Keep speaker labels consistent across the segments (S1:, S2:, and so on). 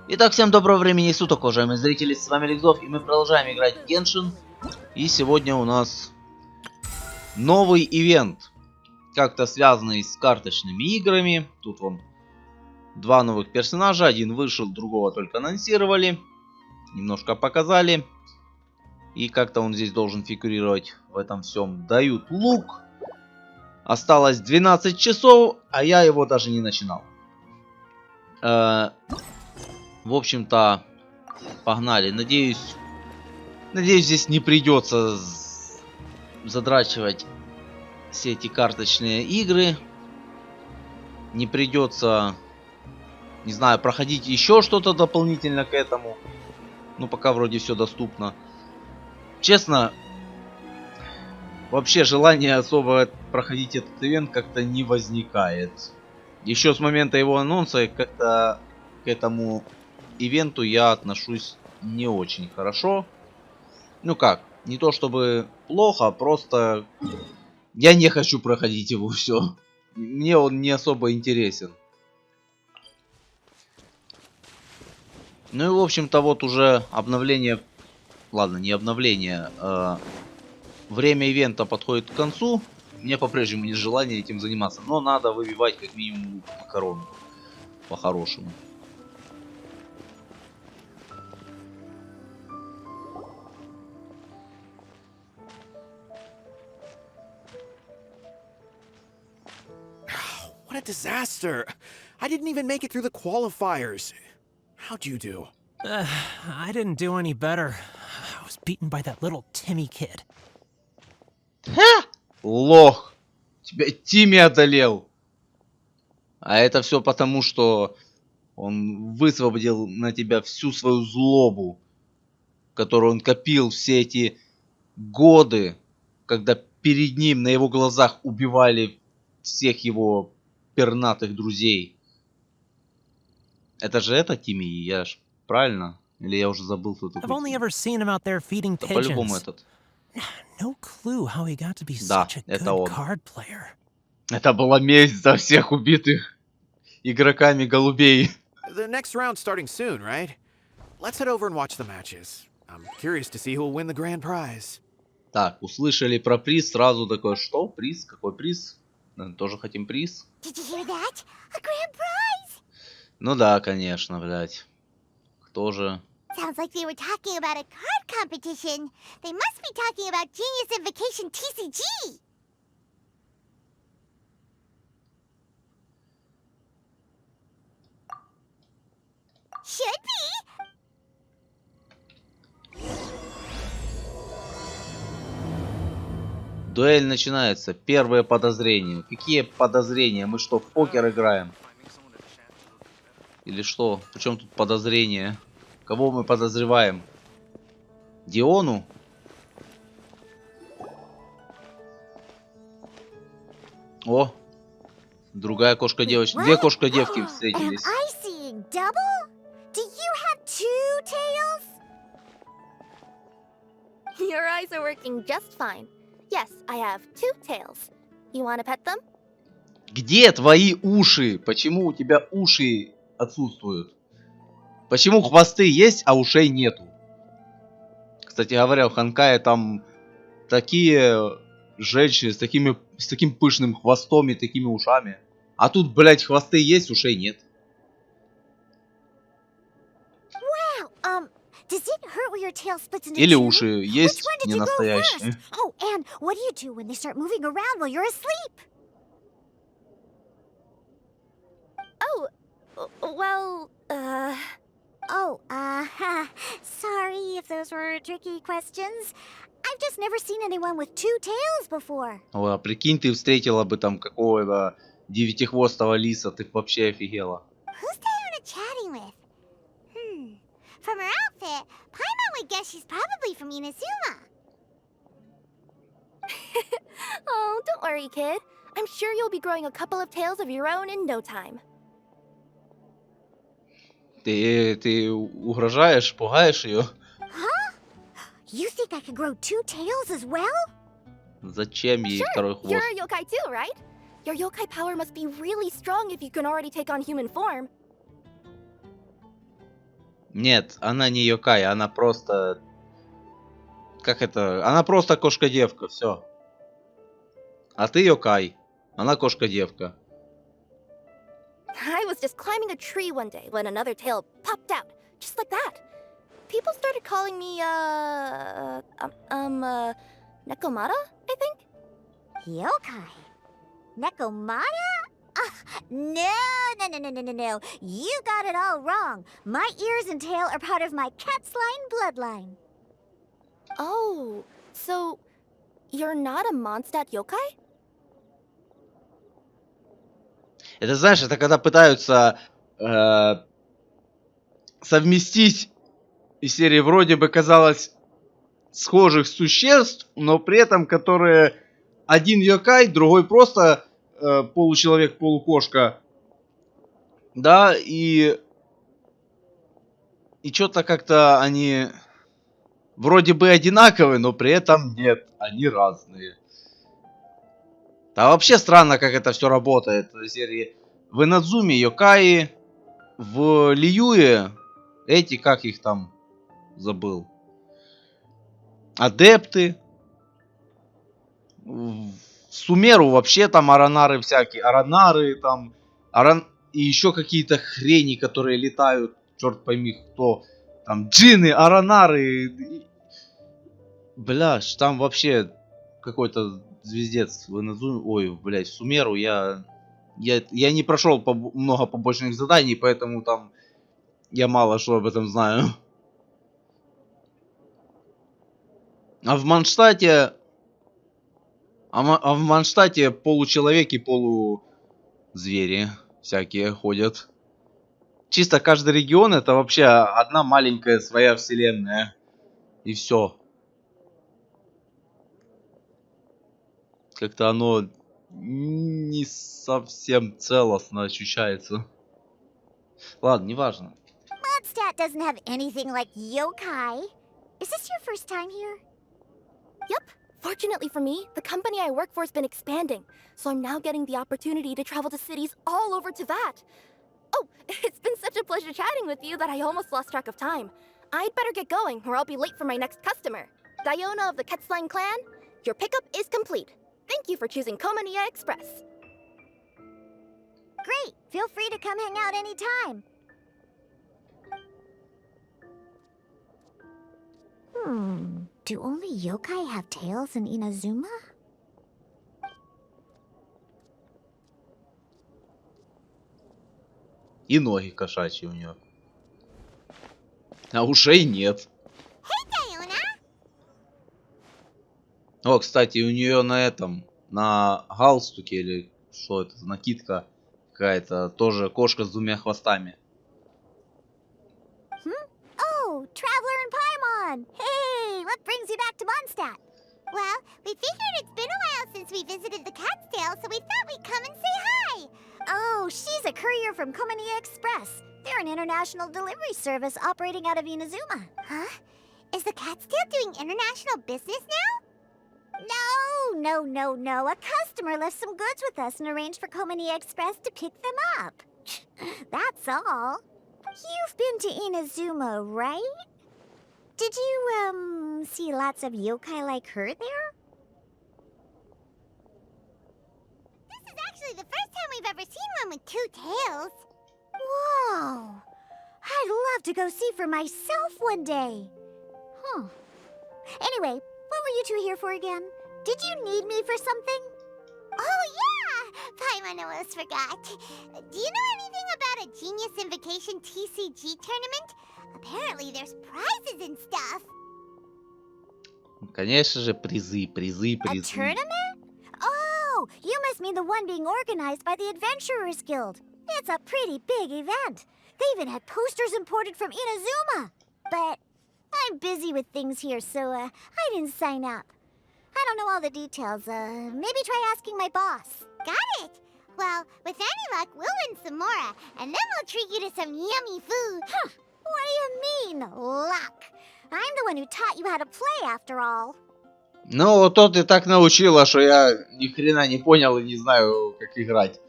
S1: Итак, всем доброго времени суток, уважаемые зрители, с вами alekszov, и мы продолжаем играть в Genshin. И сегодня у нас новый ивент, как-то связанный с карточными играми. Тут вон два новых персонажа, один вышел, другого только анонсировали, немножко показали. И как-то он здесь должен фигурировать в этом всем. Дают лук. Осталось 12 часов, а я его даже не начинал. В общем-то, погнали. Надеюсь, здесь не придется задрачивать все эти карточные игры. Не придется, не знаю, проходить еще что-то дополнительно к этому. Ну, пока вроде все доступно. Честно, вообще желания особо проходить этот ивент как-то не возникает. Еще с момента его анонса как-то к этому ивенту я отношусь не очень хорошо. Ну как, не то чтобы плохо, просто я не хочу проходить его все. Мне он не особо интересен. Ну и в общем-то вот уже обновление, ладно, не обновление, время ивента подходит к концу. Мне по-прежнему нет желания этим заниматься, но надо выбивать как минимум макароны по-хорошему.
S2: What a disaster! I didn't even make it through the qualifiers. How'd you do?
S3: I didn't do any better. I was beaten by that little Timmy kid.
S1: Ха! Лох! Тебя Тимми одолел. А это все потому, что он высвободил на тебя всю свою злобу, которую он копил все эти годы, когда перед ним на его глазах убивали всех его пернатых друзей. Это же это Тимми, я ж правильно? Или я уже забыл, кто такой?
S3: I've only ever seen him out there feeding
S1: Да по-любому
S3: pigeons.
S1: этот.
S3: No clue how he got to be
S1: Да,
S3: such a
S1: это
S3: good
S1: он.
S3: card player.
S1: Это была месть за всех убитых игроками голубей.
S2: The next round's starting soon, right? Let's head over and watch the matches. I'm curious to see who'll win the grand prize.
S1: Так, услышали про приз, сразу такой, что? Приз? Какой приз? Тоже хотим приз?
S4: Did you hear that? A grand prize!
S1: Ну да, конечно, блядь. Кто же?
S4: Sounds like they were talking about a card competition. They must be talking about Genius Invocation TCG. Should be.
S1: Дуэль начинается. Первые подозрения. Какие подозрения? Мы что, в покер играем? Или что? Причем тут подозрения? Кого мы подозреваем? Диону? О! Другая кошка-девочка. Две кошка-девки встретились.
S4: Am I seeing double? Do you have two tails?
S5: Your eyes are working just fine. Yes, I have two tails. You want to pet them?
S1: Где твои уши? Почему у тебя уши отсутствуют? Почему хвосты есть, а ушей нету? Кстати говоря, в Ханкае там такие женщины с таким пышным хвостом и такими ушами. А тут, блядь, хвосты есть, ушей нет.
S4: Wow, does it hurt when your tail splits into
S1: Или
S4: two?
S1: уши
S4: Which
S1: есть
S4: one did
S1: не
S4: you go
S1: настоящие.
S4: first? Oh, and what do you do when they start moving around while you're asleep?
S5: Oh, well,
S4: sorry if those were tricky questions. I've just never seen anyone with two tails before.
S1: Ой, а прикинь, ты встретила бы там какого-то девятихвостого лиса, ты б вообще офигела.
S4: Who's Diana chatting with? From her outfit, Paimon would guess she's probably from Inazuma.
S5: oh, don't worry, kid. I'm sure you'll be growing a couple of tails of your own in no time.
S1: Ты угрожаешь, пугаешь ее?
S4: Huh? You think I could grow two tails as well?
S1: Зачем ей второй хвост?
S5: You're a yokai too, right? Your yokai power must be really strong if you can already take on human form.
S1: Нет, она не Йокай, она просто... Как это? Она просто кошка-девка, все. А ты Йокай. Она кошка-девка.
S5: I was just climbing a tree one day when another tail popped out, just like that. People started calling me, Nekomata, I think?
S4: Yokai? Nekomata? No. You got it all wrong. My ears and tail are part of my cat's line bloodline.
S5: Oh, so you're not a Mondstadt yokai?
S1: Это, знаешь, это когда пытаются совместить из серии вроде бы казалось схожих существ, но при этом которые один Йокай, другой просто получеловек, полукошка. Да, и что-то как-то они вроде бы одинаковые, но при этом нет, они разные. А вообще странно, как это все работает. В серии в Инадзуме Йокаи, в Лиюе эти, как их там, забыл. Адепты. В Сумеру вообще там аранары всякие. Аранары там. И еще какие-то хрени, которые летают. Черт пойми кто. Там джины, аранары. Бляш, там вообще какой-то звездец в Инадзуме. Ой, блядь, в Сумеру я не прошел много побочных заданий, поэтому там я мало что об этом знаю. А в Манштате... А в Манштате получеловеки, полузвери всякие ходят. Чисто каждый регион это вообще одна маленькая своя вселенная. И все. Как-то оно не совсем целостно ощущается. Ладно, неважно.
S4: Mondstadt doesn't have anything like yokai. Is this your first time here?
S5: Yep. Fortunately for me, the company I work for has been expanding, so I'm now getting the opportunity to travel to cities all over Teyvat. Oh, it's been such a pleasure chatting with you that I almost lost track of time. I'd better get going, or I'll be late for my next customer. Diona of the Quetzline clan, your pickup is complete. Thank you for choosing Komania Express.
S4: Great. Feel free to come hang out anytime. Do only yokai have tails in Inazuma?
S1: И ноги кошачьи у нее. А ушей нет.
S4: Hey, Diona!
S1: О, кстати, у нее на этом, на галстуке или что это, накидка какая-то, тоже кошка с двумя хвостами.
S4: Oh, Traveler and Paimon! Hey, what brings you back to Mondstadt? Well, we figured it's been a while since we visited the Cat's-tail, so we thought we'd come and say hi. Oh, she's a courier from Komania Express. They're an international delivery service operating out of Inazuma. Huh? Is the Cat's-tail doing international business now? No. A customer left some goods with us and arranged for Komania Express to pick them up. That's all. You've been to Inazuma, right? Did you, see lots of yokai like her there? This is actually the first time we've ever seen one with two tails. Whoa! I'd love to go see for myself one day. Huh. Anyway, what were you two here for again? Did you need me for something? Oh, yeah! Paimon almost forgot. Do you know anything about a Genius Invocation TCG tournament? Apparently there's prizes and stuff.
S1: Конечно же, призы.
S4: A tournament? Oh, you must mean the one being organized by the Adventurers Guild. It's a pretty big event. They even had posters imported from Inazuma. But I'm busy with things here, so I didn't sign up. I don't know all the details. Maybe try asking my boss. Got it. Well, with any luck, we'll win some more, and then we'll treat you to some yummy food. Huh. What do you mean, luck? I'm the one who taught you how to play, after all.
S1: Ну, вот то ты так научила, что я ни хрена не понял и не знаю, как играть.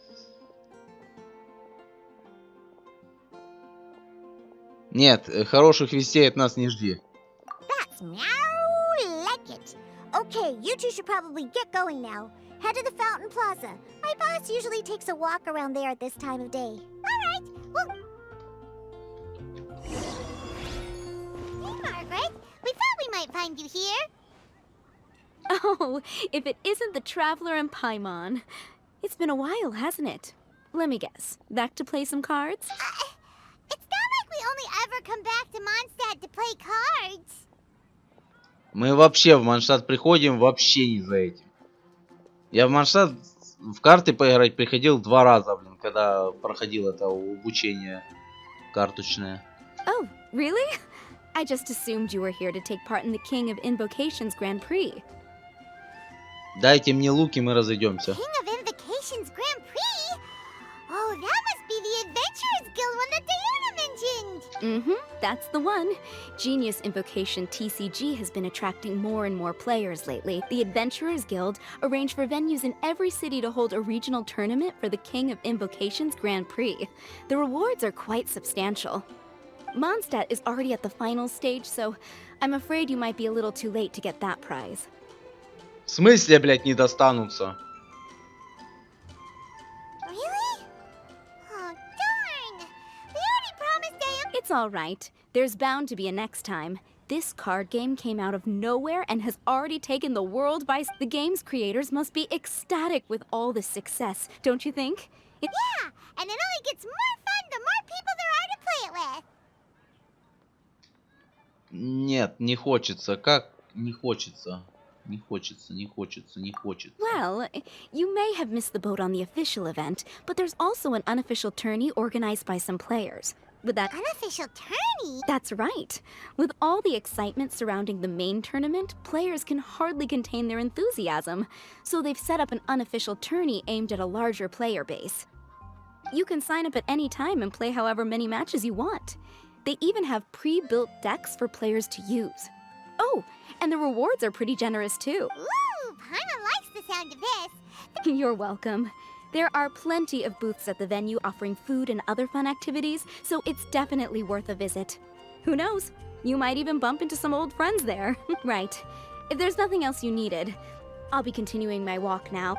S1: Нет, хороших вестей от нас не жди.
S4: That's meow like it. Okay, you two should probably get going now. Head to the Fountain Plaza. My boss usually takes a walk around there at this time of day. All right. Well. Hey, Margaret. We thought we might find you here.
S6: Oh, if it isn't the Traveler and Paimon. It's been a while, hasn't it? Let me guess. Back to play some cards?
S4: It's not like we only ever come back to Mondstadt to play cards.
S1: Мы вообще в Манштадт приходим вообще не за этим. Я в Манштадт в карты поиграть приходил 2 раза, блин, когда проходил это обучение карточное.
S6: Oh, really? I just assumed you were here to take part in the King of Invocations Grand Prix.
S1: Дайте мне луки, мы разойдемся.
S4: King of Invocations Grand Prix? Oh, that must be the Adventurers Guild one that Diana mentioned.
S6: Mm-hmm, that's the one. Genius Invocation TCG has been attracting more and more players lately. The Adventurers Guild arranged for venues in every city to hold a regional tournament for the King of Invocations Grand Prix. The rewards are quite substantial. Mondstadt is already at the final stage, so I'm afraid you might be a little too late to get that prize.
S1: В смысле, блядь, не достанутся?
S4: Really? Oh, darn. We already promised Diana.
S6: It's all right. There's bound to be a next time. This card game came out of nowhere and has already taken the world by the game's creators must be ecstatic with all this success, don't you think?
S4: Yeah, and it only gets more fun the more people there are to play it with.
S1: Нет, не хочется. Как? Не хочется. Не хочется, не хочется, не хочется.
S6: Well, you may have missed the boat on the official event, but there's also an unofficial tourney organized by some players. With that,
S4: Unofficial tourney?
S6: that's right. With all the excitement surrounding the main tournament, players can hardly contain their enthusiasm. So they've set up an unofficial tourney aimed at a larger player base. You can sign up at any time and play however many matches you want. They even have pre-built decks for players to use. Oh, and the rewards are pretty generous too.
S4: Ooh, Paimon likes the sound of this.
S6: You're welcome. There are plenty of booths at the venue offering food and other fun activities, so it's definitely worth a visit. Who knows? You might even bump into some old friends there. Right. If there's nothing else you needed, I'll be continuing my walk now.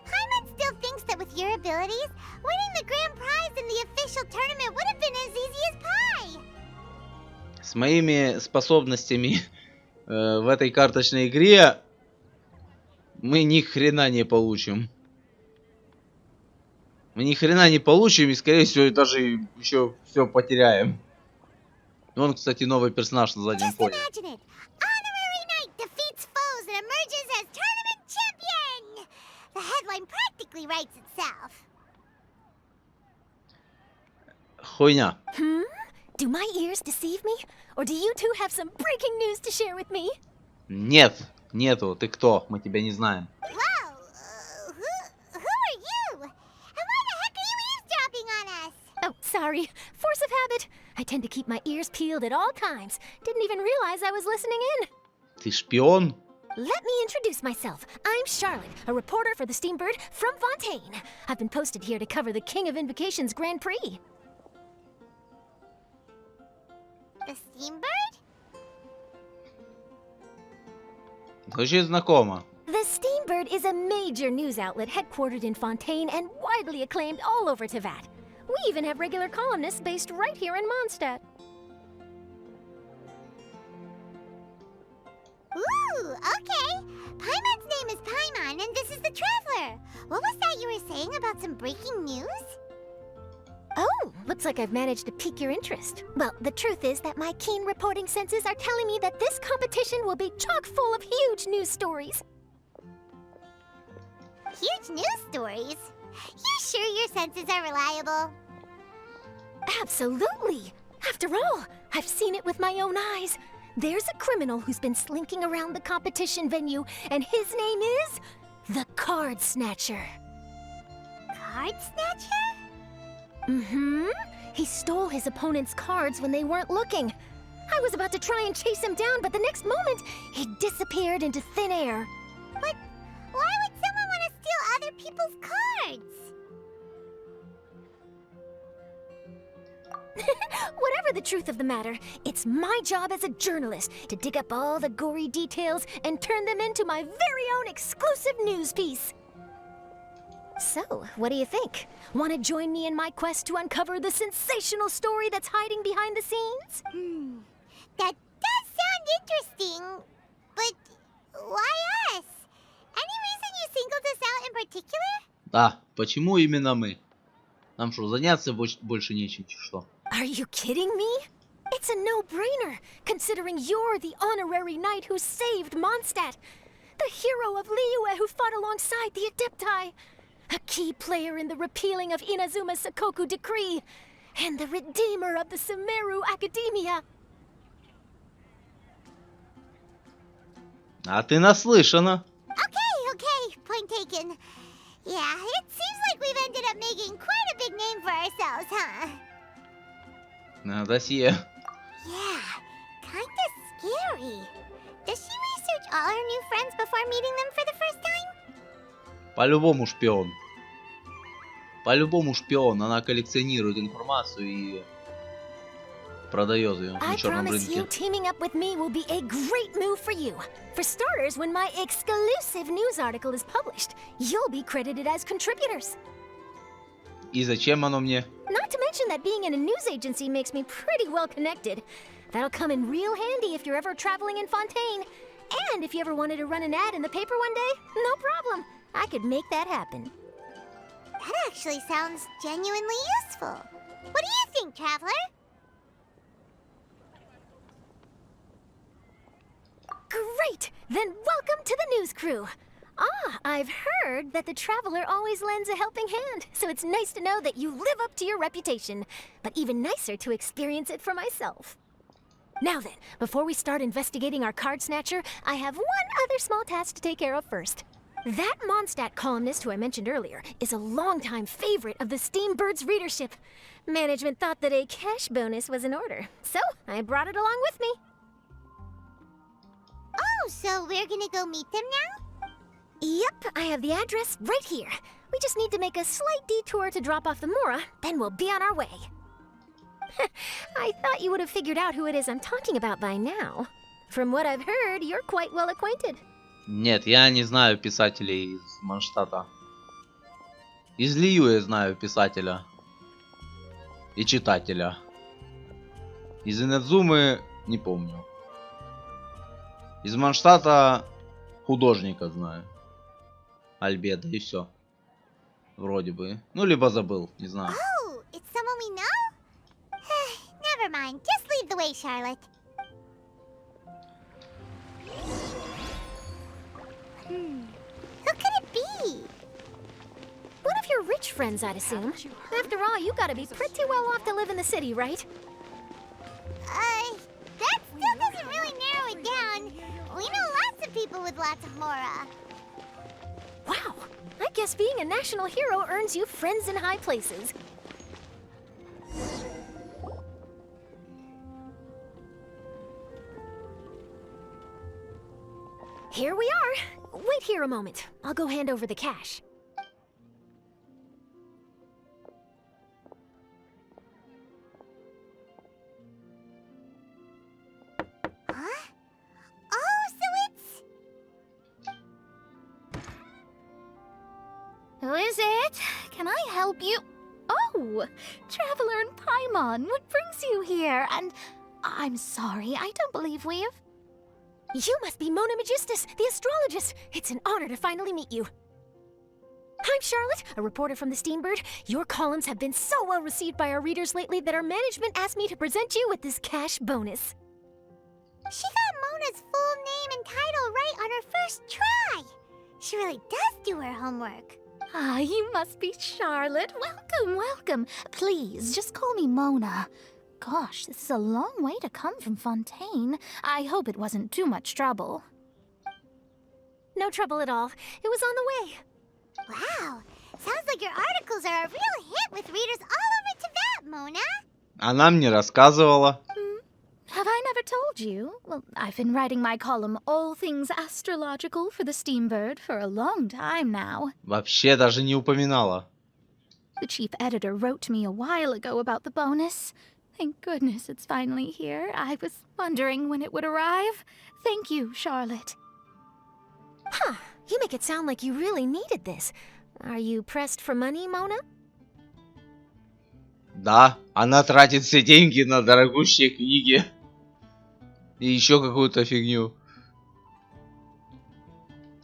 S4: Paimon still thinks that with your abilities, winning the grand prize in the official tournament would have been as easy as pie.
S1: С моими способностями в этой карточной игре мы ни хрена не получим. Мы ни хрена не получим и, скорее всего, даже еще все потеряем. Вон, кстати, новый персонаж на заднем
S4: Just
S1: фоне.
S4: imagine it. Honorary Knight defeats foes and emerges as tournament champion. The headline practically writes itself.
S1: Хуйня.
S5: Do my ears deceive me? Or do you two have some breaking news to share with me?
S1: Нет, нету. Ты кто? Мы тебя не знаем.
S4: Whoa, who are you? And why the heck are you eavesdropping on us?
S5: Oh, sorry. Force of habit. I tend to keep my ears peeled at all times. Didn't even realize I was listening in.
S1: Ты шпион?
S5: Let me introduce myself. I'm Charlotte, a reporter for the Steambird from Fontaine. I've been posted here to cover the King of Invocations Grand Prix.
S4: The Steambird?
S1: Звучит знакомо.
S5: The Steambird is a major news outlet headquartered in Fontaine and widely acclaimed all over Teyvat. We even have regular columnists based right here in Mondstadt.
S4: Ooh, okay. Paimon's name is Paimon, and this is the Traveler. What was that you were saying about some breaking news?
S5: Oh, looks like I've managed to pique your interest. Well, the truth is that my keen reporting senses are telling me that this competition will be chock full of huge news stories.
S4: Huge news stories? You sure your senses are reliable?
S5: Absolutely! After all, I've seen it with my own eyes. There's a criminal who's been slinking around the competition venue, and his name is the Card Snatcher.
S4: Card Snatcher?
S5: Mm-hmm. He stole his opponent's cards when they weren't looking. I was about to try and chase him down, but the next moment, he disappeared into thin air.
S4: But why would someone want to steal other people's cards?
S7: Whatever the truth of the matter, it's my job as a journalist to dig up all the gory details and turn them into my very own exclusive news piece. So, what do you think? Want to join me in my quest to uncover the sensational story that's hiding behind the scenes?
S4: That does sound interesting, but why us? Any reason you singled us out in particular?
S1: Да, почему именно мы? Нам что, заняться больше нечем, что?
S7: Are you kidding me? It's a no-brainer, considering you're the honorary knight who saved Mondstadt, the hero of Liyue who fought alongside the Adepti, a key player in the repealing of Inazuma's Sakoku decree, and the redeemer of the Sumeru Academia.
S1: А ты наслышана.
S4: Okay, point taken. Yeah, it seems like we've ended up making quite a big name for ourselves, huh?
S1: Досье.
S4: Yeah, kinda scary. Does she research all her new friends before meeting them for the first time?
S1: По-любому шпион. По-любому шпион. Она коллекционирует информацию и продает ее на
S7: I
S1: черном
S7: promise you,
S1: рынке.
S7: teaming up with me will be a great move for you. For starters, when my exclusive news article is published, you'll be credited as contributors.
S1: И зачем оно мне?
S7: Not to mention that being in a news agency makes me pretty well connected. That'll come in real handy if you're ever traveling in Fontaine. And if you ever wanted to run an ad in the paper one day, no problem. I could make that happen.
S4: That actually sounds genuinely useful. What do you think, Traveler?
S7: Great! Then welcome to the news crew. Ah, I've heard that the Traveler always lends a helping hand, so it's nice to know that you live up to your reputation. But even nicer to experience it for myself. Now then, before we start investigating our card snatcher, I have one other small task to take care of first. That Mondstadt columnist who I mentioned earlier is a longtime favorite of the Steambird's readership. Management thought that a cash bonus was in order, so I brought it along with me.
S4: Oh, so we're gonna go meet them now?
S7: Yep, I have the address right here. We just need to make a slight detour to drop off the Mora, then we'll be on our way. I thought you would have figured out who it is I'm talking about by now. From what I've heard, you're quite well acquainted.
S1: Нет, я не знаю писателей из Манштата. Из Лиюэ знаю писателя. И читателя. Из Инадзумы не помню. Из Манштата художника знаю. Альбеда и все. Вроде бы. Ну, либо забыл, не знаю.
S4: Oh, it's someone we know? Never mind, just lead the way, Charlotte. Who could it be?
S7: One of your rich friends, I'd assume. After all, you gotta be pretty well off to live in the city, right?
S4: That still doesn't really narrow it down. We know lots of people with lots of Mora.
S7: Wow, I guess being a national hero earns you friends in high places. Here we are. Wait here a moment. I'll go hand over the cash.
S4: Huh? Oh, so it's...
S6: Who is it? Can I help you? Oh, Traveler and Paimon, what brings you here? And I'm sorry, I don't believe we've...
S7: You must be Mona Magistus, the astrologist. It's an honor to finally meet you. I'm Charlotte, a reporter from the Steambird. Your columns have been so well received by our readers lately that our management asked me to present you with this cash bonus.
S4: She got Mona's full name and title right on her first try. She really does do her homework.
S6: Ah, you must be Charlotte. Welcome, welcome. Please, just call me Mona. Gosh, this is a long way to come from Fontaine. I hope it wasn't too much trouble.
S7: No trouble at all. It was on the way.
S4: Wow, sounds like your articles are a real hit with readers all over Tibet, Mona.
S1: Она мне рассказывала.
S6: Have I never told you? Well, I've been writing my column All Things Astrological for the Steambird for a long time now.
S1: Вообще даже не упоминала.
S6: The chief editor wrote to me a while ago about the bonus. Thank goodness it's finally here. I was wondering when it would arrive. Thank you, Charlotte.
S7: Huh, you make it sound like you really needed this. Are you pressed for money, Mona?
S1: Да, она тратит все деньги на дорогущие книги. И еще какую-то фигню.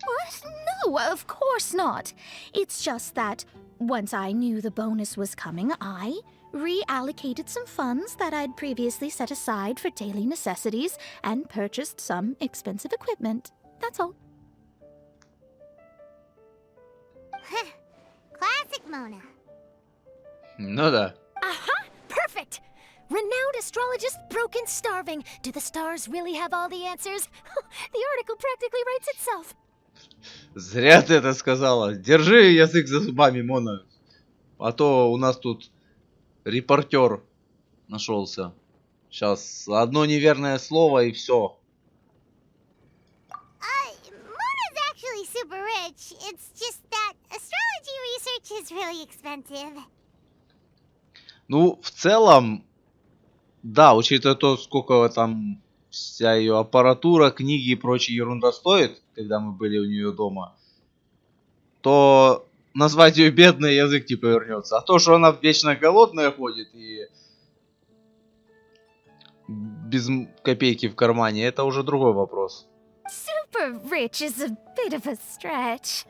S6: What? No, of course not. It's just that once I knew the bonus was coming, I reallocated some funds that I'd previously set aside for daily necessities and purchased some expensive equipment. That's all.
S4: Classic Mona.
S1: Ну да.
S7: Aha! Perfect! Renowned astrologist broken starving. Do the stars really have all the answers? The article practically writes itself.
S1: Зря ты это сказала. Держи язык за зубами, Мона. А то у нас тут репортер нашелся. Сейчас одно неверное слово и все.
S4: Mona's actually super rich. It's just that astrology research is really expensive.
S1: Ну, в целом, да, учитывая то, сколько там вся ее аппаратура, книги и прочая ерунда стоит, когда мы были у нее дома, то назвать ее бедной язык не повернется. А то, что она вечно голодная ходит и без копейки в кармане, это уже другой вопрос.
S6: Super rich is a bit of a stretch.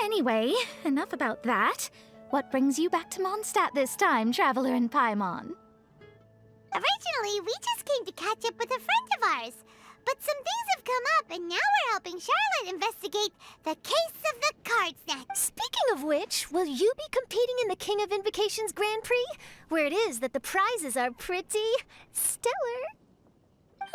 S6: Anyway, enough about that. What brings you back to Mondstadt this time, Traveler in Paimon?
S4: Originally, we just came to catch up with a friend of ours. But some things have come up, and now we're helping Charlotte investigate the case of the card snack.
S7: Speaking of which, will you be competing in the King of Invocations Grand Prix? Where it is that the prizes are pretty stellar.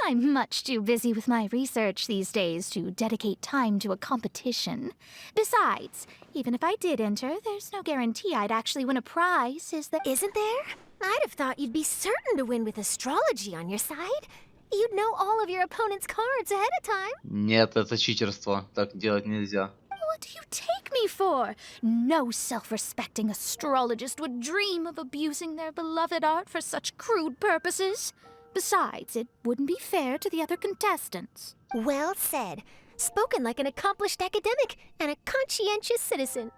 S6: I'm much too busy with my research these days to dedicate time to a competition. Besides, even if I did enter, there's no guarantee I'd actually win a prize, is there?
S7: Isn't there? I'd have thought you'd be certain to win with astrology on your side. You'd know all of your opponent's cards ahead of time.
S1: Нет, это читерство. Так делать нельзя.
S6: What do you take me for? No self-respecting astrologist would dream of abusing their beloved art for such crude purposes. Besides, it wouldn't be fair to the other contestants.
S7: Well said. Spoken like an accomplished academic and a conscientious citizen.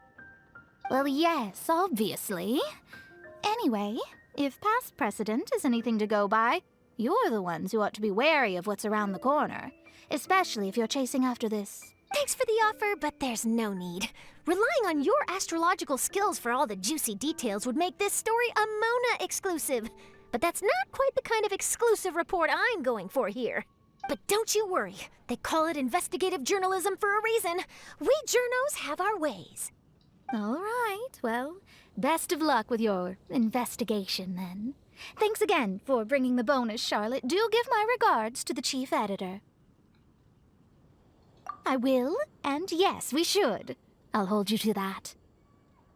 S6: Well, yes, obviously. Anyway, if past precedent is anything to go by, you're the ones who ought to be wary of what's around the corner, especially if you're chasing after this.
S7: Thanks for the offer, but there's no need. Relying on your astrological skills for all the juicy details would make this story a Mona exclusive. But that's not quite the kind of exclusive report I'm going for here. But don't you worry. They call it investigative journalism for a reason. We journos have our ways.
S6: All right, well, best of luck with your investigation, then. Thanks again for bringing the bonus, Charlotte. Do give my regards to the chief editor. I will, and yes, we should. I'll hold you to that.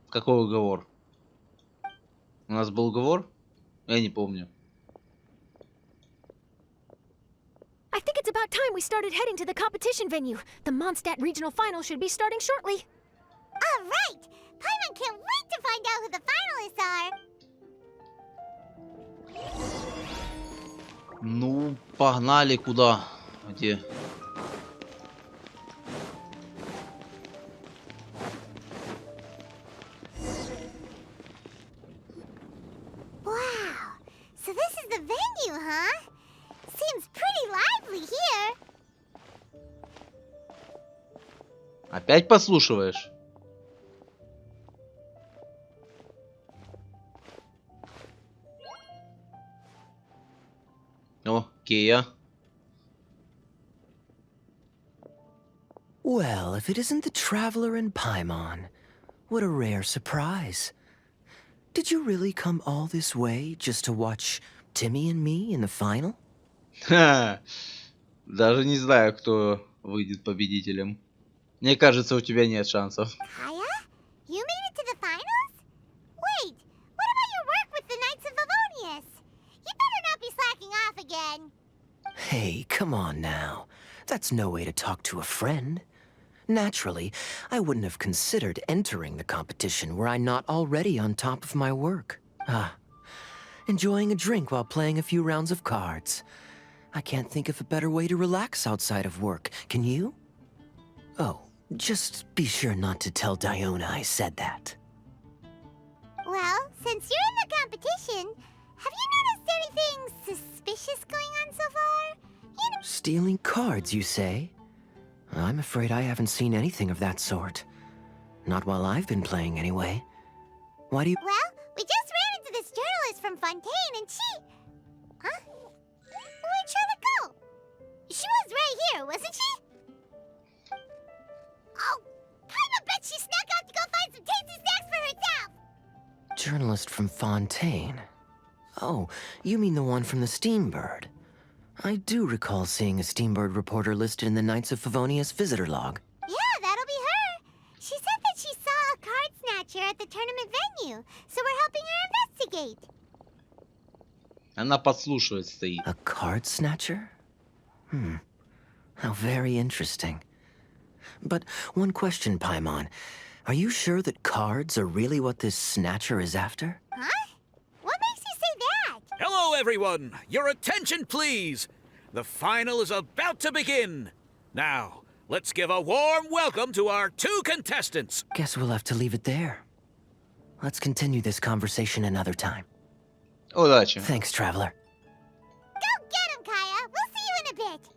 S1: Какой уговор? У нас был уговор? Я не помню.
S7: I think it's about time we started heading to the competition venue. The Mondstadt Regional Final should be starting shortly.
S4: All right! Paimon can't wait to find out who the finalists are!
S1: Ну, погнали куда? Где?
S4: Wow! So this is the venue, huh? Seems pretty lively here.
S1: Опять подслушиваешь? О, Кея.
S8: Well, if it isn't the Traveler in Paimon, what a rare surprise. Did you really come all this way just to watch Timmy and me in the final?
S1: Ха, даже не знаю, кто выйдет победителем. Мне кажется, у тебя нет шансов.
S4: Kaya? You made it to the finals? Wait, what about your work with the Knights of Favonius? You better not be slacking off again.
S8: Hey, come on now. That's no way to talk to a friend. Naturally, I wouldn't have considered entering the competition were I not already on top of my work. enjoying a drink while playing a few rounds of cards. I can't think of a better way to relax outside of work. Can you? Oh, just be sure not to tell Diona I said that.
S4: Well, since you're in the competition, have you noticed anything suspicious going on so far? You know,
S8: Stealing cards, you say? I'm afraid I haven't seen anything of that sort. Not while I've been playing, anyway. Why do you...
S4: well, we just ran into this journalist from Fontaine and she... Huh? Where'd Charlotte go? She was right here, wasn't she? Oh, I bet she snuck out to go find some tasty snacks for herself!
S8: Journalist from Fontaine? Oh, you mean the one from the Steambird. I do recall seeing a Steambird reporter listed in the Knights of Favonius visitor log.
S4: Yeah, that'll be her. She said that she saw a card snatcher at the tournament venue, so we're helping her investigate.
S1: Она подслушивает стоит.
S8: A card snatcher? How very interesting. But one question, Paimon. Are you sure that cards are really what this snatcher is after?
S4: Huh? What makes you say that?
S9: Hello, everyone! Your attention, please! The final is about to begin! Now, let's give a warm welcome to our 2 contestants!
S8: Guess we'll have to leave it there. Let's continue this conversation another time.
S1: Удачи.
S8: Thanks, Traveler.
S4: Go get him, Kaya. We'll see you in a bit.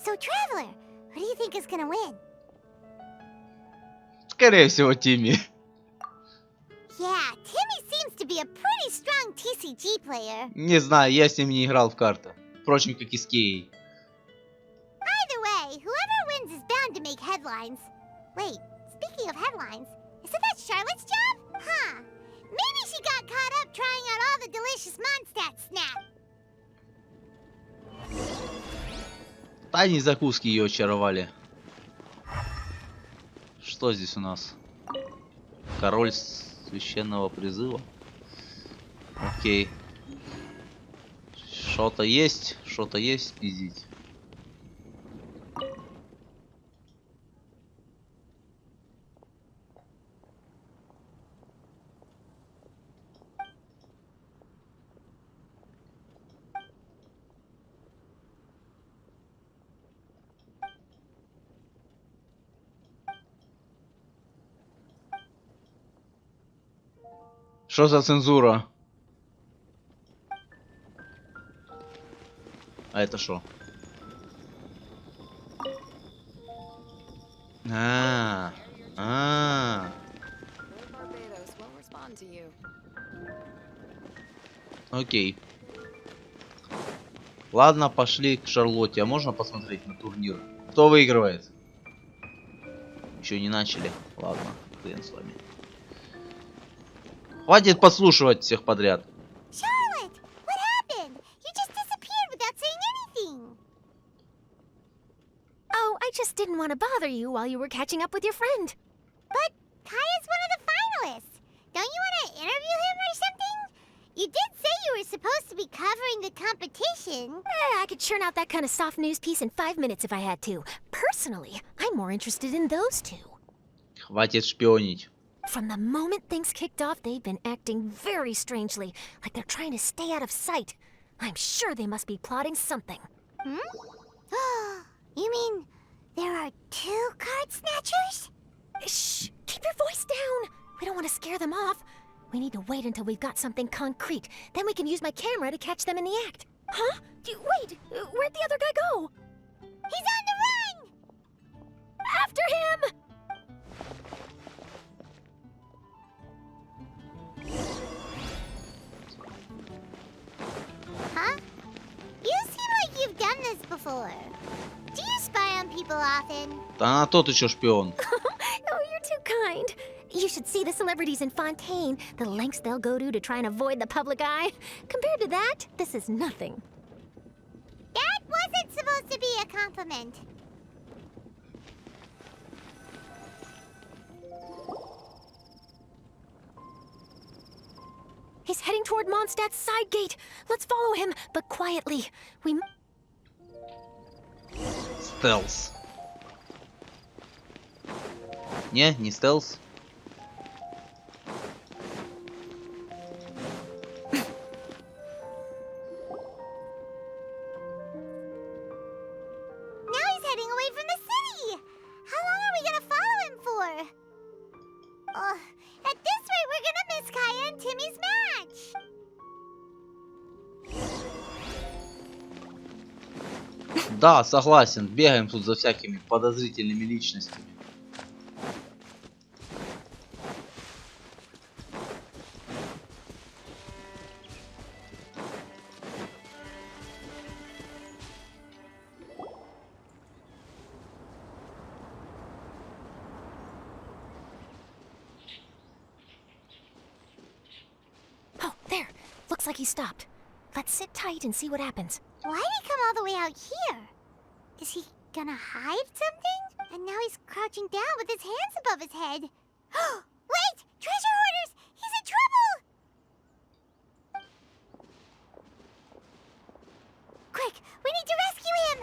S4: So, Traveler, who do you think is gonna win?
S1: Скорее всего, Тимми.
S4: Yeah, Timmy seems to be a pretty strong TCG player.
S1: Не знаю, я с ним не играл в карты. Впрочем, как и с Кеей.
S4: Either way, whoever wins is bound to make headlines. Wait, speaking of headlines, isn't that Charlotte's job? Huh. Maybe she got caught up trying out all the delicious Mondstadt snack.
S1: Тайные закуски ее очаровали. Что здесь у нас? Король священного призыва. Окей. Что-то есть пиздить. Что за цензура? А это что? Окей. Ладно, пошли к Шарлотте. А можно посмотреть на турнир? Кто выигрывает? Еще не начали. Ладно, хрен с вами. Хватит подслушивать всех подряд.
S4: Charlotte, what happened? You just disappeared without saying anything.
S7: Oh, I just didn't want to bother you while you were catching up with your friend.
S4: But Kaya's one of the finalists. Don't you want to interview him or something? You did say you were supposed to be covering the competition.
S7: I could churn out that kind of soft news piece in 5 minutes if I had to. Personally, I'm more interested in those 2.
S1: Хватит шпионить.
S7: From the moment things kicked off, they've been acting very strangely, like they're trying to stay out of sight. I'm sure they must be plotting something.
S4: You mean there are 2 card snatchers?
S7: Shh! Keep your voice down! We don't want to scare them off. We need to wait until we've got something concrete. Then we can use my camera to catch them in the act. Huh? Wait! Where'd the other guy go?
S4: He's on the run!
S7: After him!
S4: Huh? You seem like you've done this before. Do you spy on people often?
S1: Да тот еще шпион.
S7: Oh, you're too kind. You should see the celebrities in Fontaine, the lengths they'll go to try and avoid the public eye. Compared to that, this is nothing.
S4: That wasn't supposed to be a compliment.
S7: He's heading toward Mondstadt's side gate. Let's follow him, but quietly. We...
S1: Стелс. Не стелс.
S4: At this rate, we're gonna miss Kaya and Timmy's match.
S1: Да, согласен. Бегаем тут за всякими подозрительными личностями.
S7: Oh, there. Looks like he stopped. Let's sit tight and see what happens.
S4: Why did he come all the way out here? Is he gonna hide something? And now he's crouching down with his hands above his head. Wait! Treasure hoarders! He's in trouble! Quick! We need to rescue him!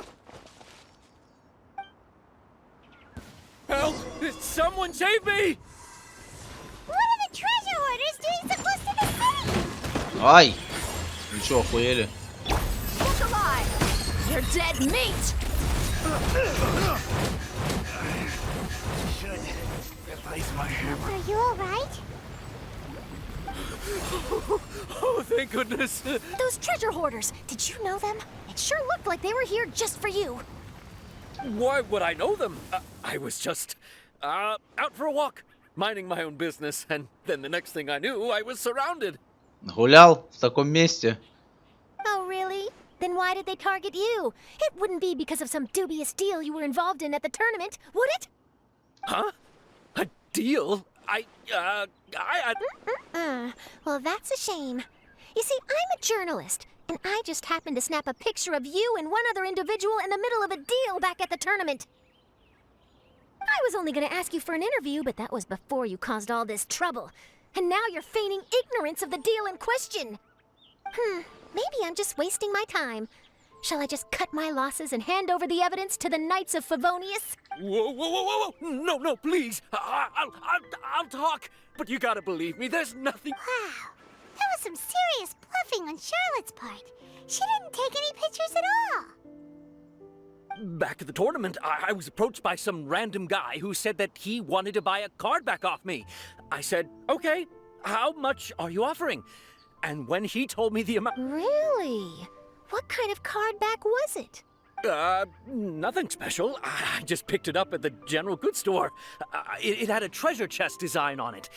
S10: Help! Someone save me!
S4: What are the treasure hoarders doing so close to the city?
S1: Ай! Вы чё, охуели?
S5: Look alive! You're dead meat!
S4: Are you alright?
S10: Oh, thank goodness.
S7: Those treasure hoarders, did you know them? It sure looked like they were here just for you.
S10: Why would I know them? I was just out for a walk, minding my own business, and then the next thing I knew, I was surrounded.
S1: Гулял в таком месте.
S7: Oh, really? Then why did they target you? It wouldn't be because of some dubious deal you were involved in at the tournament, would it?
S10: Huh? A deal?
S7: Well, that's a shame. You see, I'm a journalist, and I just happened to snap a picture of you and one other individual in the middle of a deal back at the tournament. I was only going to ask you for an interview, but that was before you caused all this trouble. And now you're feigning ignorance of the deal in question. Maybe I'm just wasting my time. Shall I just cut my losses and hand over the evidence to the Knights of Favonius?
S10: Whoa! No, please. I'll talk. But you gotta believe me, there's nothing.
S4: Wow. That was some serious bluffing on Charlotte's part. She didn't take any pictures at all.
S10: Back at the tournament, I was approached by some random guy who said that he wanted to buy a card back off me. I said, okay, how much are you offering? And when he told me the amount...
S7: Really? What kind of card back was it?
S10: Nothing special. I just picked it up at the general goods store. It had a treasure chest design on it.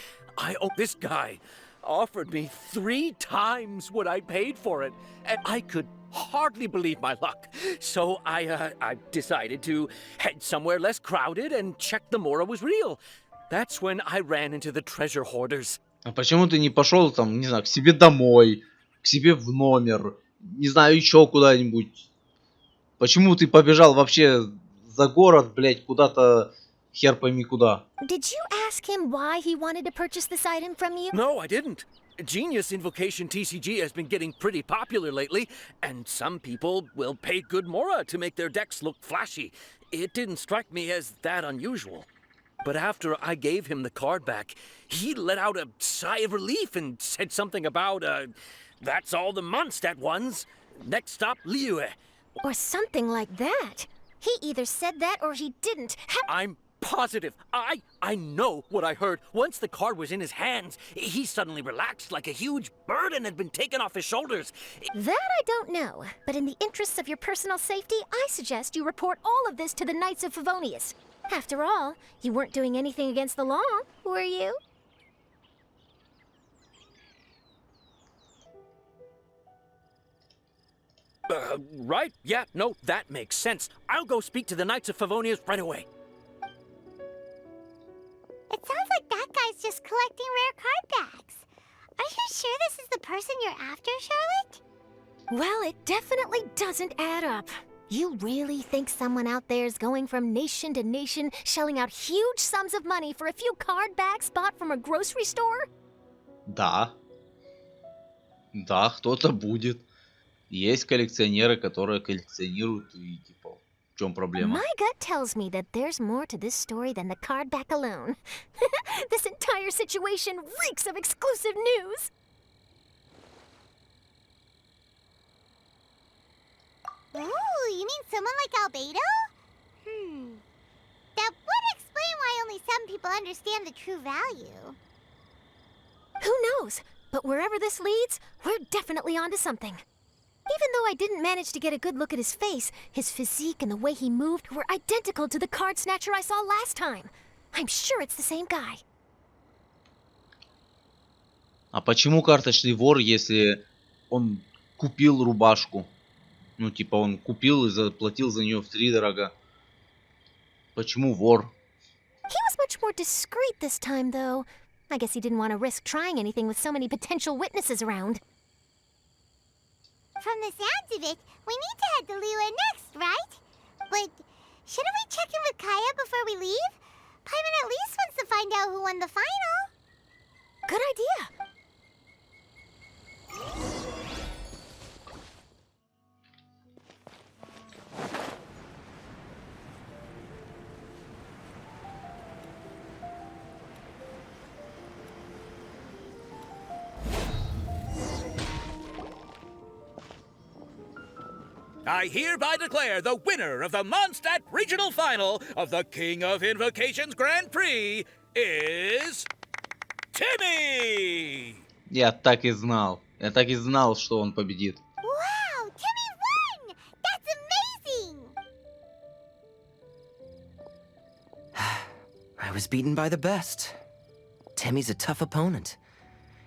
S10: This guy offered me 3 times what I paid for it, and I could hardly believe my luck. So I decided to head somewhere less crowded and check the Mora was real. That's when I ran into the treasure hoarders.
S1: А почему ты не пошел там, не знаю, к себе домой, к себе в номер, не знаю, еще куда-нибудь? Почему ты побежал вообще за город, блять, куда-то хер пойми куда?
S7: Did you ask him why he wanted to purchase this item from you?
S10: No, I didn't. Genius Invocation TCG has been getting pretty popular lately, and some people will pay good Mora to make their decks look flashy. It didn't strike me as that unusual. But after I gave him the card back, he let out a sigh of relief and said something about, that's all the Mondstadt ones. Next stop, Liyue.
S7: Or something like that. He either said that or he didn't.
S10: I'm positive. I know what I heard. Once the card was in his hands, he suddenly relaxed like a huge burden had been taken off his shoulders.
S7: That I don't know. But in the interests of your personal safety, I suggest you report all of this to the Knights of Favonius. After all, you weren't doing anything against the law, were you?
S10: Right? Yeah, no, that makes sense. I'll go speak to the Knights of Favonius right away.
S4: It sounds like that guy's just collecting rare card backs. Are you sure this is the person you're after, Charlotte?
S7: Well, it definitely doesn't add up. You really think someone out there is going from nation to nation, shelling out huge sums of money for a few card backs bought from a grocery store?
S1: Да. Да, кто-то будет. Есть коллекционеры, которые коллекционируют, и типа, в чем проблема?
S7: My gut tells me that there's more to this story than the card back alone. This entire situation reeks of exclusive news.
S4: Oh, you mean someone like Albedo? That would explain explain why only some people understand the true value.
S7: Who knows? But wherever this leads, we're definitely onto something. Even though I didn't manage to get a good look at his face, his physique and the way he moved were identical to the card snatcher I saw last time. I'm sure it's the same guy.
S1: А почему карточный вор, если он купил рубашку? Ну, типа, он купил и заплатил за нее втридорога. Почему вор?
S7: He was much more discreet this time, though. I guess he didn't want to risk trying anything with so many potential witnesses around.
S4: From the sounds of it, we need to head to Liyue next, right? But shouldn't we check in with Kaya before we leave? Paimon at least wants to find out who won the final.
S7: Good idea.
S9: I hereby declare the winner of the Mondstadt Regional Final of the King of Invocations Grand Prix is... Timmy!
S1: Я так и знал. Я так и знал, что он победит.
S4: Wow, Timmy won! That's amazing!
S8: I was beaten by the best. Timmy's a tough opponent.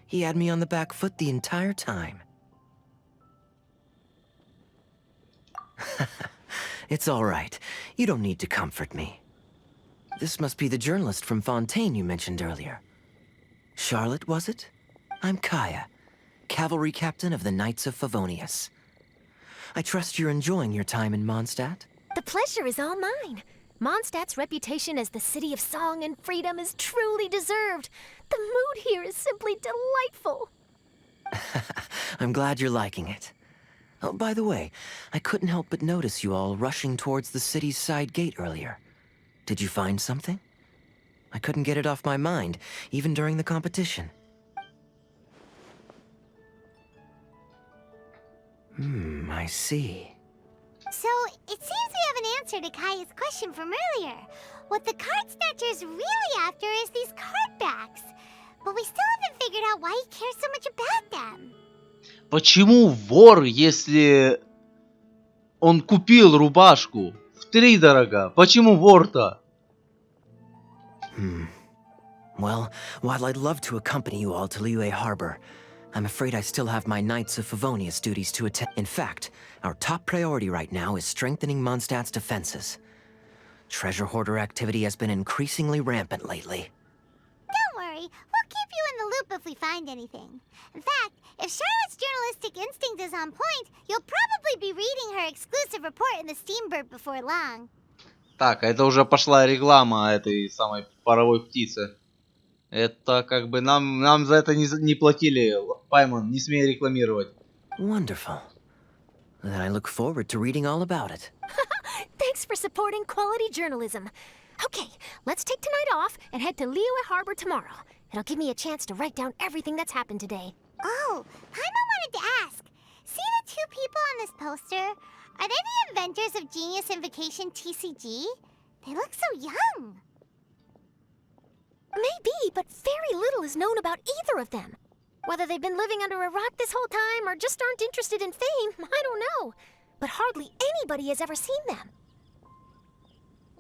S8: He had me on the back foot the entire time. It's all right. You don't need to comfort me. This must be the journalist from Fontaine you mentioned earlier. Charlotte, was it? I'm Kaya, cavalry captain of the Knights of Favonius. I trust you're enjoying your time in Mondstadt?
S7: The pleasure is all mine. Mondstadt's reputation as the city of song and freedom is truly deserved. The mood here is simply delightful.
S8: I'm glad you're liking it. Oh, by the way, I couldn't help but notice you all rushing towards the city's side gate earlier. Did you find something? I couldn't get it off my mind, even during the competition. I see.
S4: So, it seems we have an answer to Kaya's question from earlier. What the card snatcher's really after is these card backs. But we still haven't figured out why he cares so much about them.
S1: Почему вор, если он купил рубашку втридорога? Почему вор-то?
S8: Well, while I'd love to accompany you all to Liyue Harbor, I'm afraid I still have my Knights of Favonius duties to attend. In fact, our top priority right now is strengthening Mondstadt's defenses. Treasure hoarder activity has been increasingly rampant lately.
S4: Don't worry, we'll keep you in the loop if we find anything. In fact, if Charlotte's journalistic instinct is on point, you'll probably be reading her exclusive report in the Steambird before long.
S1: Так, это уже пошла реклама этой самой паровой птицы. Это как бы нам за это не платили. Паймон, не смей рекламировать.
S8: Wonderful. Then I look forward to reading all about it.
S7: Thanks for supporting quality journalism. Okay, let's take tonight off and head to Liyue Harbor tomorrow. It'll give me a chance to write down everything that's happened today.
S4: Oh, Paimon wanted to ask. See the two people on this poster? Are they the inventors of Genius Invocation TCG? They look so young.
S7: Maybe, but very little is known about either of them. Whether they've been living under a rock this whole time or just aren't interested in fame, I don't know. But hardly anybody has ever seen them.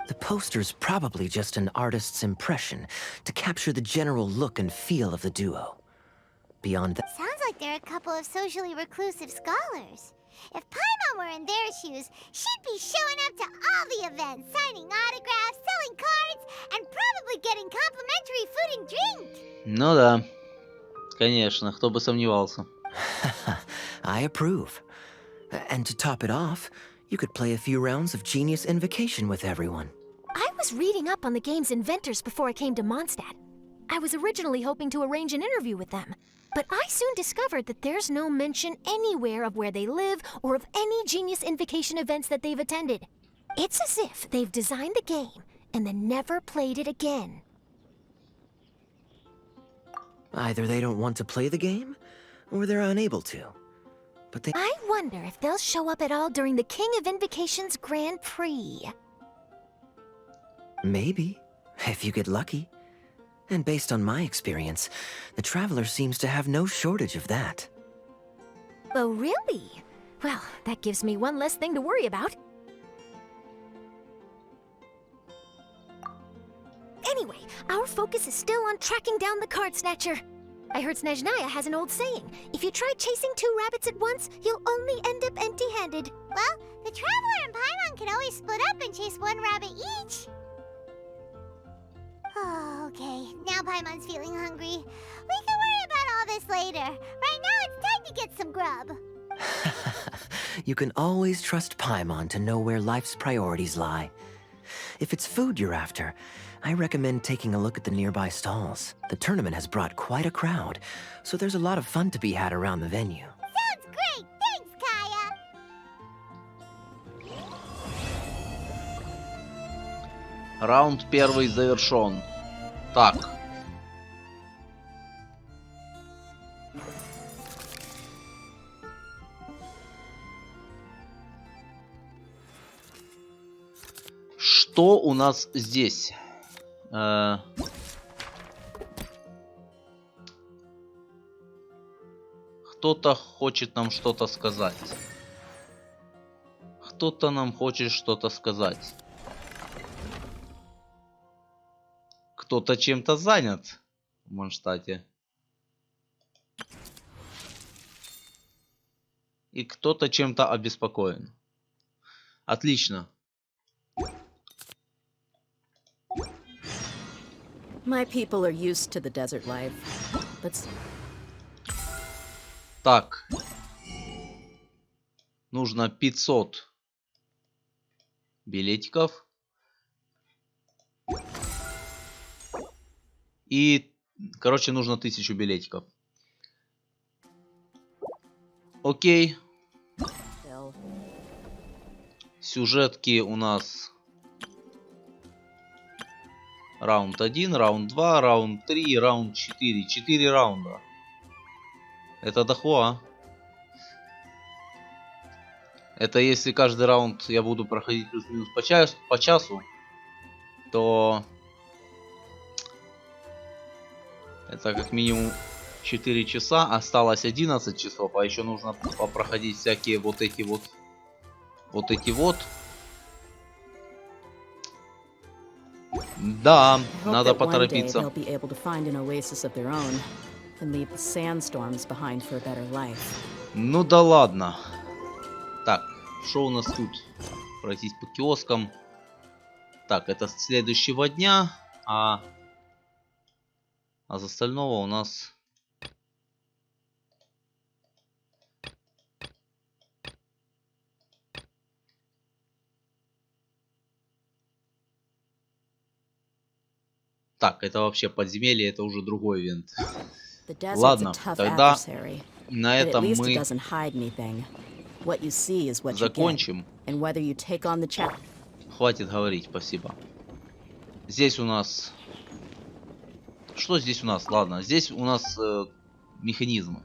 S8: The poster's probably just an artist's impression to capture the general look and feel of the duo. Beyond that...
S4: Sounds like they're a couple of socially reclusive scholars. If Paimon were in their shoes, she'd be showing up to all the events, signing autographs, selling cards, and probably getting complimentary food and drink.
S1: Ну да. Конечно, кто бы сомневался.
S8: I approve. And to top it off, you could play a few rounds of Genius Invocation with everyone.
S7: I was reading up on the game's inventors before I came to Mondstadt. I was originally hoping to arrange an interview with them, but I soon discovered that there's no mention anywhere of where they live or of any Genius Invocation events that they've attended. It's as if they've designed the game and then never played it again.
S8: Either they don't want to play the game, or they're unable to. But they...
S7: I wonder if they'll show up at all during the King of Invocation's Grand Prix.
S8: Maybe. If you get lucky. And based on my experience, the Traveler seems to have no shortage of that.
S7: Oh, really? Well, that gives me one less thing to worry about. Anyway, our focus is still on tracking down the card snatcher. I heard Snezhnaya has an old saying. If you try chasing 2 rabbits at once, you'll only end up empty-handed.
S4: Well, the Traveler and Paimon can always split up and chase 1 rabbit each. Oh, okay. Now Paimon's feeling hungry. We can worry about all this later. Right now, it's time to get some grub.
S8: You can always trust Paimon to know where life's priorities lie. If it's food you're after, I recommend taking a look at the nearby stalls. The tournament has brought quite a crowd, so there's a lot of fun to be had around the venue.
S4: Sounds great! Thanks, Kaya!
S1: Раунд первый завершен. Так. Что у нас здесь? Кто-то хочет нам что-то сказать. Кто-то нам хочет что-то сказать. Кто-то чем-то занят в Манштате. И кто-то чем-то обеспокоен. Отлично.
S11: My people are used to the desert life. Let's...
S1: Так. Нужно 500 билетиков. И, короче, нужно 1000 билетиков. Окей. Сюжетки у нас... Раунд 1, раунд 2, раунд 3, раунд 4. 4 раунда. Это дохуа. Это если каждый раунд я буду проходить плюс-минус по часу, то это как минимум 4 часа. Осталось 11 часов, а еще нужно попроходить всякие вот эти вот. Да, надо поторопиться. Ну да ладно. Так, что у нас тут? Пройтись по киоскам. Так, это с следующего дня. А с остального у нас... Так, это вообще подземелье, это уже другой ивент. Ладно, тогда на этом мы закончим. Хватит говорить, спасибо. Здесь у нас... Что здесь у нас? Ладно, здесь у нас механизмы.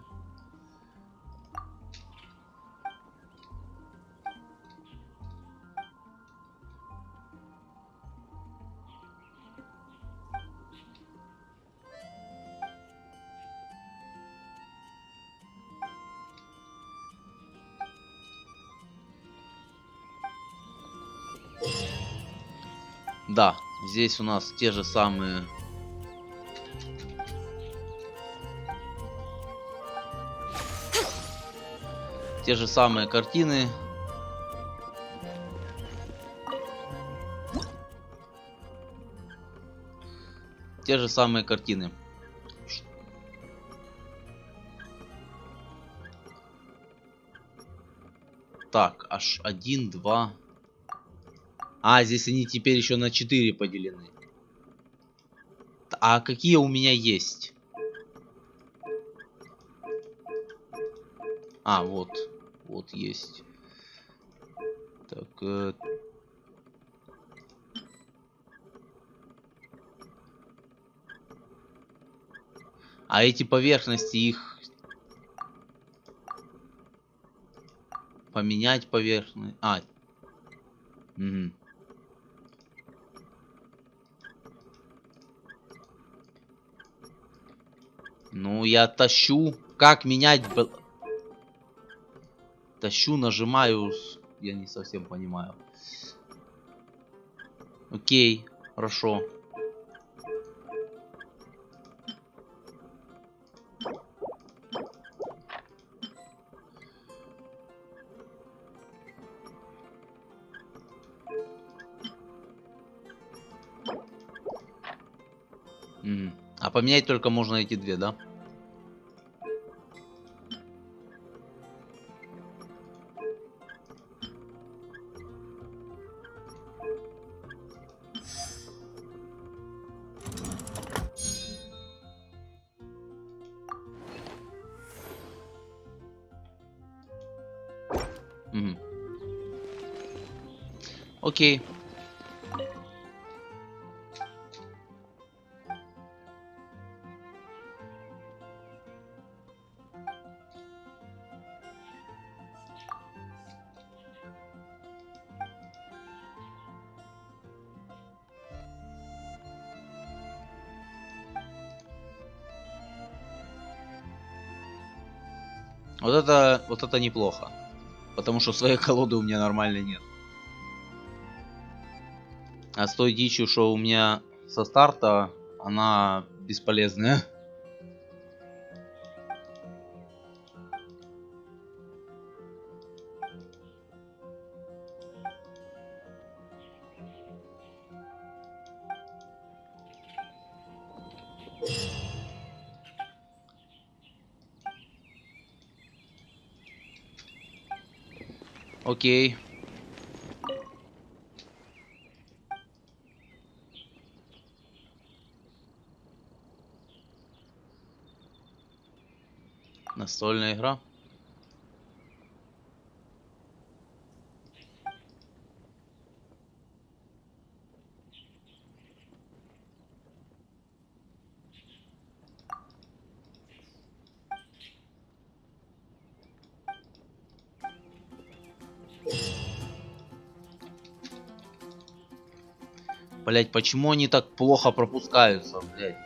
S1: Да, здесь у нас те же самые... Те же самые картины. Те же самые картины. Так, аж 1, 2... А, здесь они теперь еще на 4 поделены. А какие у меня есть? А, вот. Вот есть. Так. А эти поверхности, их... Поменять поверхность... А. Угу. Ну, я тащу. Как менять? Тащу, нажимаю. Я не совсем понимаю. Окей, хорошо. А поменять только можно эти две, да? Окей. Вот это неплохо. Потому что своей колоды у меня нормально нет. А с той дичью, что у меня со старта, она бесполезная. Окей. Настольная игра. Блять, почему они так плохо пропускаются, блять?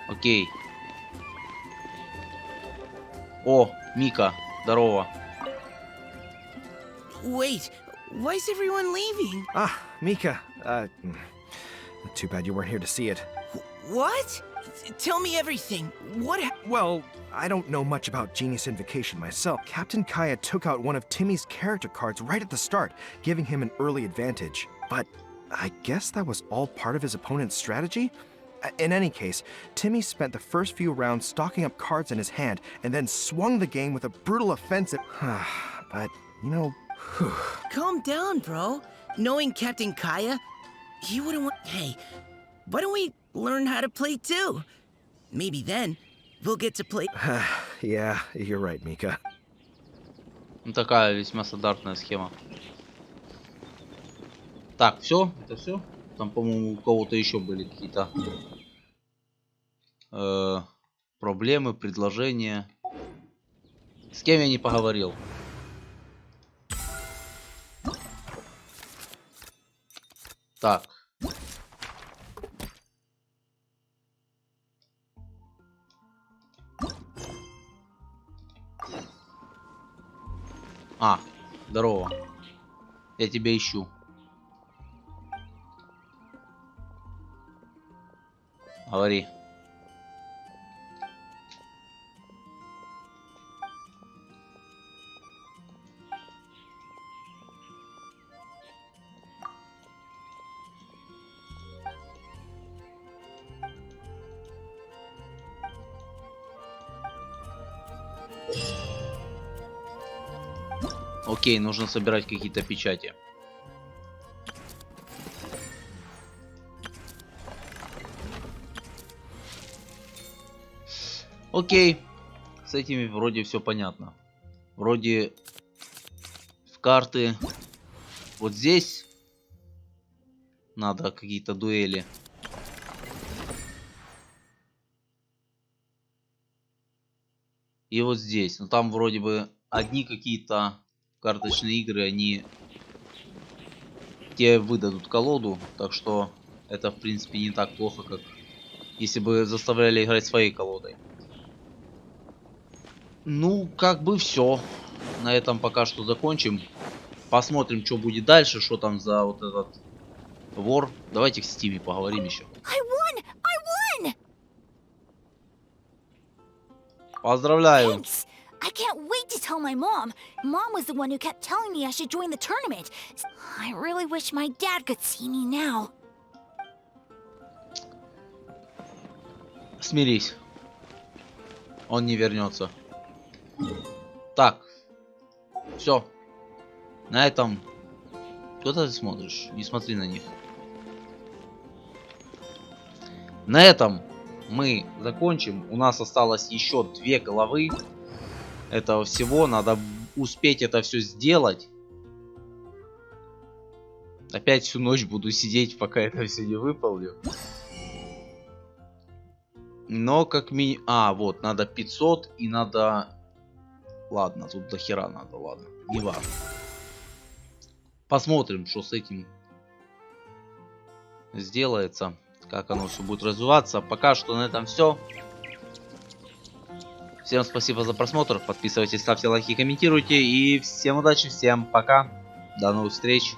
S1: Окей. О, Мика, здорово.
S12: Wait, why is everyone leaving?
S13: Ah, Mika. Too bad you weren't here to see it.
S12: What? Tell me everything.
S13: Well, I don't know much about Genius Invocation myself. Captain Kaya took out one of Timmy's character cards right at the start, giving him an early advantage. But I guess that was all part of his opponent's strategy? In any case, Timmy spent the first few rounds stocking up cards in his hand and then swung the game with a brutal offensive. But, you know...
S12: Calm down, bro. Knowing Captain Kaya, he wouldn't want... Hey, why don't we learn how to play too? Maybe then we'll get to play...
S13: Yeah, you're right, Mika.
S1: Ну, такая весьма стандартная схема. Так, все? Это все? Там, по-моему, у кого-то еще были какие-то проблемы, предложения. С кем я не поговорил? Так. А, здорово. Я тебя ищу. Говори. Окей, нужно собирать какие-то печати. Окей, с этими вроде все понятно. Вроде в карты вот здесь надо какие-то дуэли. И вот здесь, но там вроде бы одни какие-то карточные игры, они тебе выдадут колоду, так что Это, в принципе, не так плохо, как если бы заставляли играть своей колодой. Ну, как бы все. На этом пока что закончим. Посмотрим, что будет дальше, что там за вот этот вор. Давайте с Тими поговорим еще.
S4: I won! I won!
S1: Поздравляю.
S4: Thanks! I can't wait to tell my mom. Mom was the one who kept telling me I should join the tournament. I really wish my dad could see me now.
S1: Смирись. Он не вернется. Так. Все. На этом... Куда ты смотришь? Не смотри на них. На этом мы закончим. У нас осталось еще 2 головы этого всего. Надо успеть это все сделать. Опять всю ночь буду сидеть, пока это все не выполню. Но как минимум... А, вот, надо 500 и надо... Ладно, тут до хера надо, ладно. Не важно. Посмотрим, что с этим сделается. Как оно все будет развиваться. Пока что на этом все. Всем спасибо за просмотр. Подписывайтесь, ставьте лайки, комментируйте. И всем удачи, всем пока. До новых встреч.